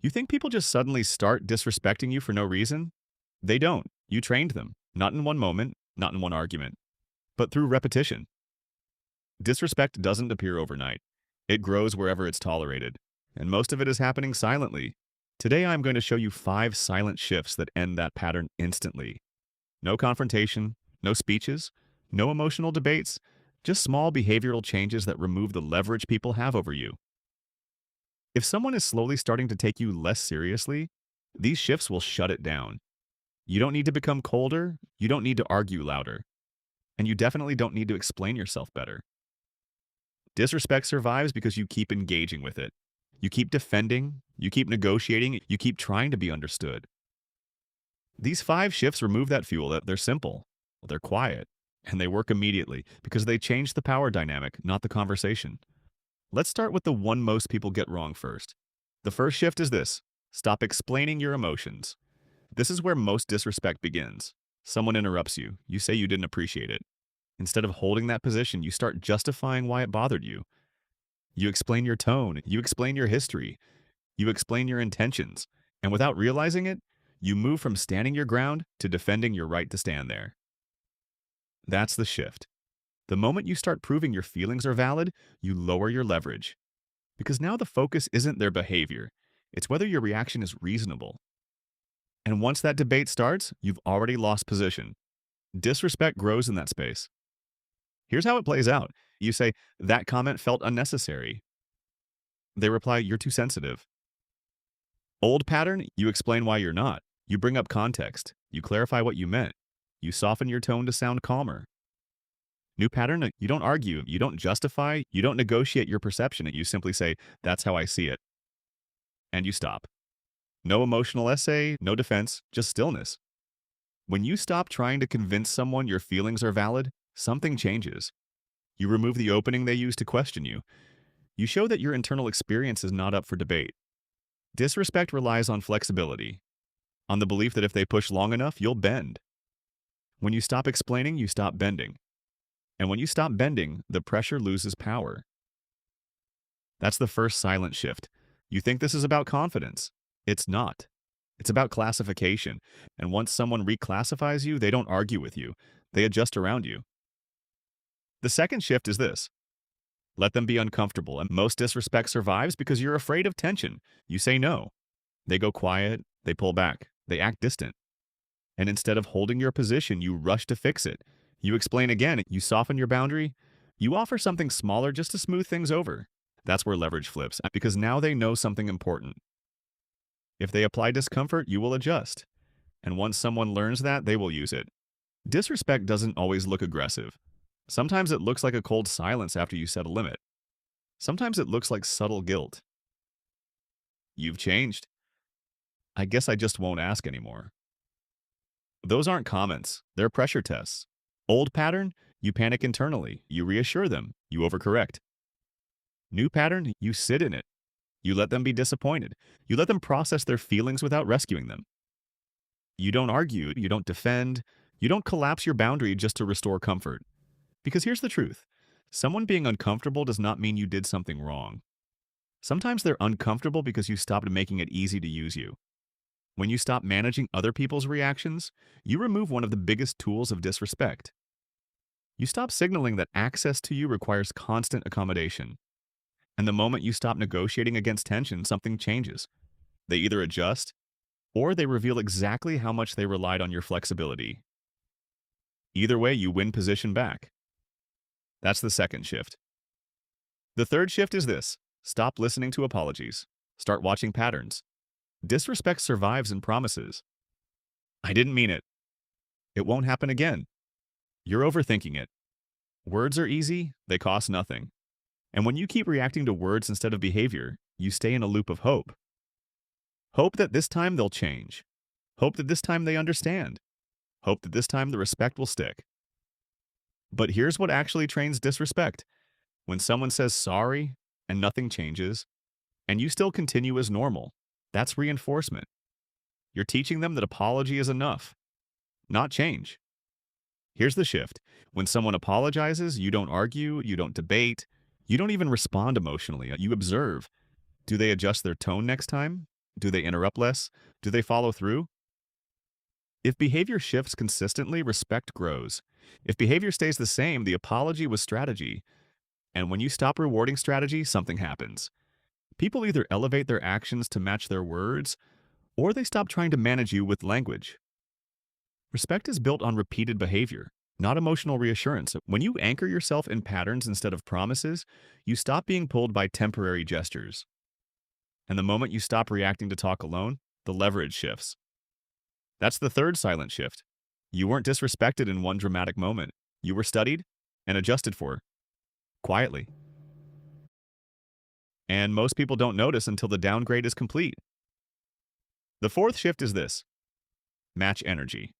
You think people just suddenly start disrespecting you for no reason? They don't. You trained them. Not in one moment, not in one argument, but through repetition. Disrespect doesn't appear overnight. It grows wherever it's tolerated, and most of it is happening silently. Today I'm going to show you 5 silent shifts that end that pattern instantly. No confrontation, no speeches, no emotional debates, just small behavioral changes that remove the leverage people have over you. If someone is slowly starting to take you less seriously, these shifts will shut it down. You don't need to become colder, you don't need to argue louder, and you definitely don't need to explain yourself better. Disrespect survives because you keep engaging with it. You keep defending, you keep negotiating, you keep trying to be understood. These 5 shifts remove that fuel. They're simple, they're quiet, and they work immediately because they change the power dynamic, not the conversation. Let's start with the one most people get wrong first. The first shift is this: stop explaining your emotions. This is where most disrespect begins. Someone interrupts you. You say you didn't appreciate it. Instead of holding that position, you start justifying why it bothered you. You explain your tone, you explain your history, you explain your intentions, and without realizing it, you move from standing your ground to defending your right to stand there. That's the shift. The moment you start proving your feelings are valid, you lower your leverage. Because now the focus isn't their behavior, it's whether your reaction is reasonable. And once that debate starts, you've already lost position. Disrespect grows in that space. Here's how it plays out. You say, "That comment felt unnecessary." They reply, "You're too sensitive." Old pattern, you explain why you're not. You bring up context. You clarify what you meant. You soften your tone to sound calmer. New pattern, you don't argue. You don't justify. You don't negotiate your perception. You simply say, "That's how I see it." And you stop. No emotional essay, no defense, just stillness. When you stop trying to convince someone your feelings are valid, something changes. You remove the opening they use to question you. You show that your internal experience is not up for debate. Disrespect relies on flexibility, on the belief that if they push long enough, you'll bend. When you stop explaining, you stop bending. And when you stop bending, the pressure loses power. That's the first silent shift. You think this is about confidence. It's not. It's about classification. And once someone reclassifies you, they don't argue with you. They adjust around you. The second shift is this: let them be uncomfortable. And most disrespect survives because you're afraid of tension. You say no. They go quiet. They pull back. They act distant. And instead of holding your position, you rush to fix it. You explain again. You soften your boundary. You offer something smaller just to smooth things over. That's where leverage flips, because now they know something important. If they apply discomfort, you will adjust. And once someone learns that, they will use it. Disrespect doesn't always look aggressive. Sometimes it looks like a cold silence after you set a limit. Sometimes it looks like subtle guilt. You've changed. I guess I just won't ask anymore. Those aren't comments, they're pressure tests. Old pattern, you panic internally, you reassure them, you overcorrect. New pattern, you sit in it. You let them be disappointed. You let them process their feelings without rescuing them. You don't argue, you don't defend, you don't collapse your boundary just to restore comfort. Because here's the truth: someone being uncomfortable does not mean you did something wrong. Sometimes they're uncomfortable because you stopped making it easy to use you. When you stop managing other people's reactions, you remove one of the biggest tools of disrespect. You stop signaling that access to you requires constant accommodation. And the moment you stop negotiating against tension, something changes. They either adjust, or they reveal exactly how much they relied on your flexibility. Either way, you win position back. That's the second shift. The third shift is this: stop listening to apologies. Start watching patterns. Disrespect survives in promises. "I didn't mean it." "It won't happen again." You're overthinking it. Words are easy, they cost nothing. And when you keep reacting to words instead of behavior, you stay in a loop of hope. Hope that this time they'll change. Hope that this time they understand. Hope that this time the respect will stick. But here's what actually trains disrespect. When someone says sorry and nothing changes, and you still continue as normal, that's reinforcement. You're teaching them that apology is enough, not change. Here's the shift. When someone apologizes, you don't argue, you don't debate, you don't even respond emotionally. You observe. Do they adjust their tone next time? Do they interrupt less? Do they follow through? If behavior shifts consistently, respect grows. If behavior stays the same, the apology was strategy. And when you stop rewarding strategy, something happens. People either elevate their actions to match their words, or they stop trying to manage you with language. Respect is built on repeated behavior, not emotional reassurance. When you anchor yourself in patterns instead of promises, you stop being pulled by temporary gestures. And the moment you stop reacting to talk alone, the leverage shifts. That's the third silent shift. You weren't disrespected in one dramatic moment. You were studied and adjusted for, quietly. And most people don't notice until the downgrade is complete. The fourth shift is this: match energy.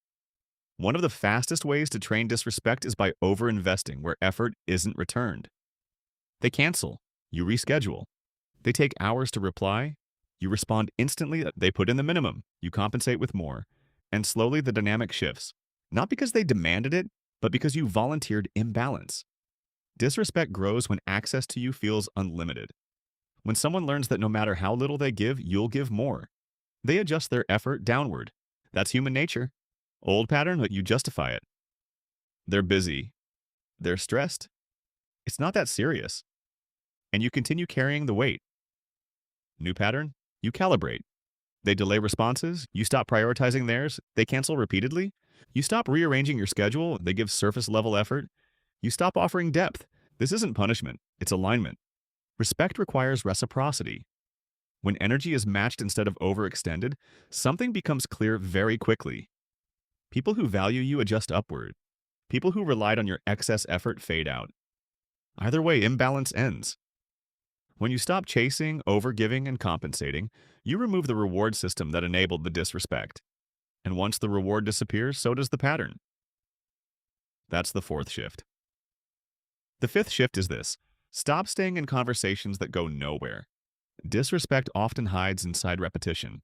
One of the fastest ways to train disrespect is by overinvesting where effort isn't returned. They cancel. You reschedule. They take hours to reply. You respond instantly. They put in the minimum. You compensate with more. And slowly the dynamic shifts. Not because they demanded it, but because you volunteered imbalance. Disrespect grows when access to you feels unlimited. When someone learns that no matter how little they give, you'll give more. They adjust their effort downward. That's human nature. Old pattern, but you justify it. They're busy. They're stressed. It's not that serious. And you continue carrying the weight. New pattern, you calibrate. They delay responses. You stop prioritizing theirs. They cancel repeatedly. You stop rearranging your schedule. They give surface level effort. You stop offering depth. This isn't punishment. It's alignment. Respect requires reciprocity. When energy is matched instead of overextended, something becomes clear very quickly. People who value you adjust upward. People who relied on your excess effort fade out. Either way, imbalance ends. When you stop chasing, overgiving, and compensating, you remove the reward system that enabled the disrespect. And once the reward disappears, so does the pattern. That's the fourth shift. The fifth shift is this: stop staying in conversations that go nowhere. Disrespect often hides inside repetition.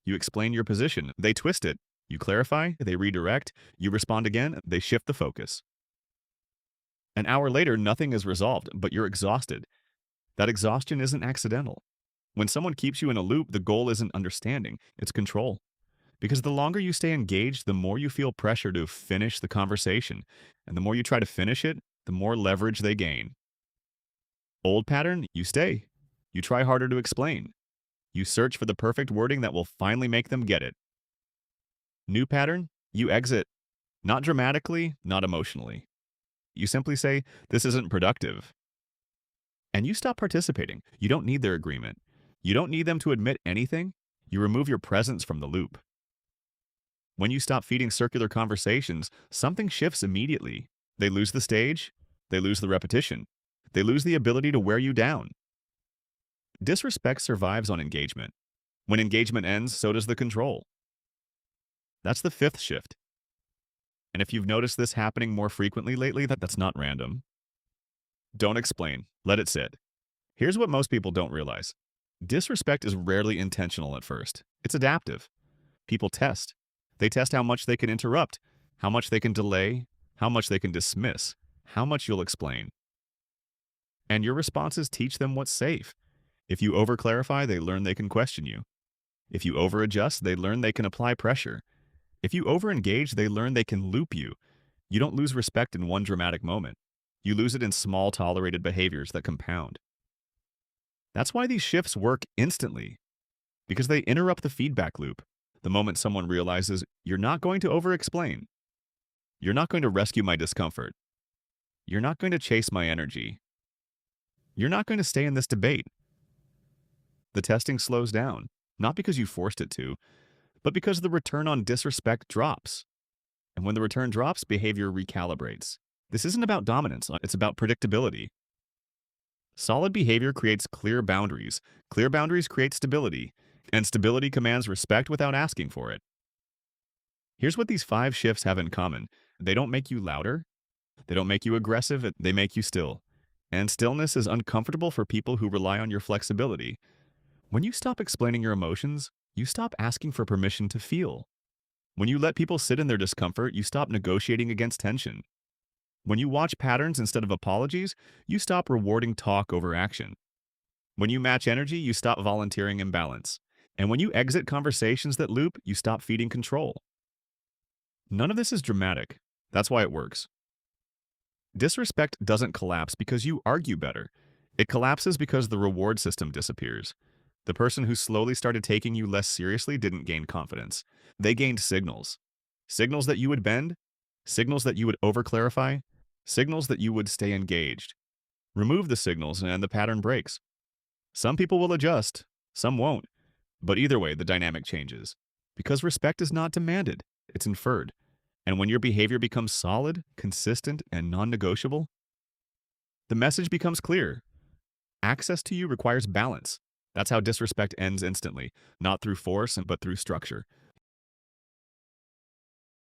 You explain your position, they twist it. You clarify, they redirect. You respond again, they shift the focus. An hour later, nothing is resolved, but you're exhausted. That exhaustion isn't accidental. When someone keeps you in a loop, the goal isn't understanding, it's control. Because the longer you stay engaged, the more you feel pressure to finish the conversation. And the more you try to finish it, the more leverage they gain. Old pattern, you stay. You try harder to explain. You search for the perfect wording that will finally make them get it. New pattern, you exit. Not dramatically, not emotionally. You simply say, this isn't productive. And you stop participating. You don't need their agreement. You don't need them to admit anything. You remove your presence from the loop. When you stop feeding circular conversations, something shifts immediately. They lose the stage. They lose the repetition. They lose the ability to wear you down. Disrespect survives on engagement. When engagement ends, so does the control. That's the fifth shift. And if you've noticed this happening more frequently lately, that's not random. Don't explain. Let it sit. Here's what most people don't realize. Disrespect is rarely intentional at first. It's adaptive. People test. They test how much they can interrupt, how much they can delay, how much they can dismiss, how much you'll explain. And your responses teach them what's safe. If you overclarify, they learn they can question you. If you overadjust, they learn they can apply pressure. If you overengage, they learn they can loop you. You don't lose respect in one dramatic moment. You lose it in small, tolerated behaviors that compound. That's why these shifts work instantly, because they interrupt the feedback loop. The moment someone realizes, you're not going to over-explain. You're not going to rescue my discomfort. You're not going to chase my energy. You're not going to stay in this debate. The testing slows down, not because you forced it to, but because the return on disrespect drops. And when the return drops, behavior recalibrates. This isn't about dominance, it's about predictability. Solid behavior creates clear boundaries. Clear boundaries create stability. And stability commands respect without asking for it. Here's what these 5 shifts have in common. They don't make you louder. They don't make you aggressive. They make you still. And stillness is uncomfortable for people who rely on your flexibility. When you stop explaining your emotions, you stop asking for permission to feel. When you let people sit in their discomfort, you stop negotiating against tension. When you watch patterns instead of apologies, you stop rewarding talk over action. When you match energy, you stop volunteering imbalance. And when you exit conversations that loop, you stop feeding control. None of this is dramatic. That's why it works. Disrespect doesn't collapse because you argue better. It collapses because the reward system disappears. The person who slowly started taking you less seriously didn't gain confidence. They gained signals. Signals that you would bend, signals that you would overclarify, signals that you would stay engaged. Remove the signals and the pattern breaks. Some people will adjust, some won't. But either way, the dynamic changes. Because respect is not demanded, it's inferred. And when your behavior becomes solid, consistent, and non-negotiable, the message becomes clear. Access to you requires balance. That's how disrespect ends instantly, not through force, but through structure.